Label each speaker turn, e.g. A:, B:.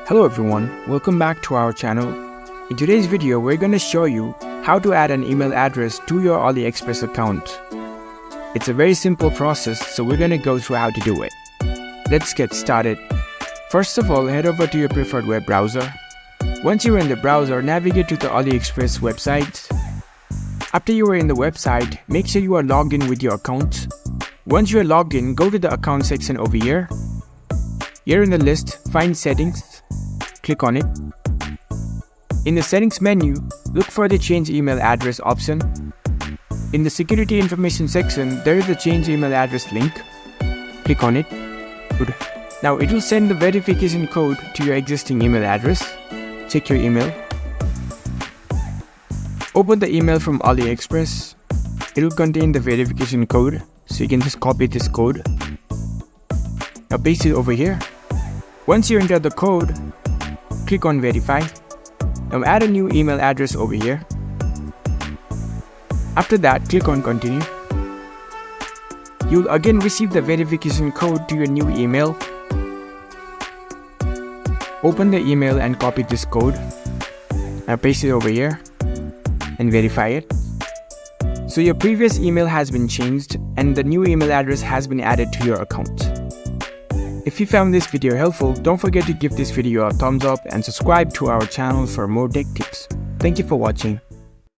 A: Hello everyone, welcome back to our channel. In today's video, we're going to show you how to add an email address to your AliExpress account. It's a very simple process, so we're going to go through how to do it. Let's get started. First of all, head over to your preferred web browser. Once you're in the browser, navigate to the AliExpress website. After you are in the website, make sure you are logged in with your account. Once you are logged in, go to the account section over here. Here in the list, find settings. Click on it. In the settings menu, look for the change email address option. In the security information section, there is a change email address link. Click on it. Good. Now it will send the verification code to your existing email address. Check your email. Open the email from AliExpress. It will contain the verification code, so you can just copy this code. Now paste it over here. Once you enter the code, click on verify. Now add a new email address over here. After that, click on continue. You'll again receive the verification code to your new email. Open the email and copy this code. Now paste it over here and verify it. So your previous email has been changed and the new email address has been added to your account. If you found this video helpful, don't forget to give this video a thumbs up and subscribe to our channel for more tech tips. Thank you for watching.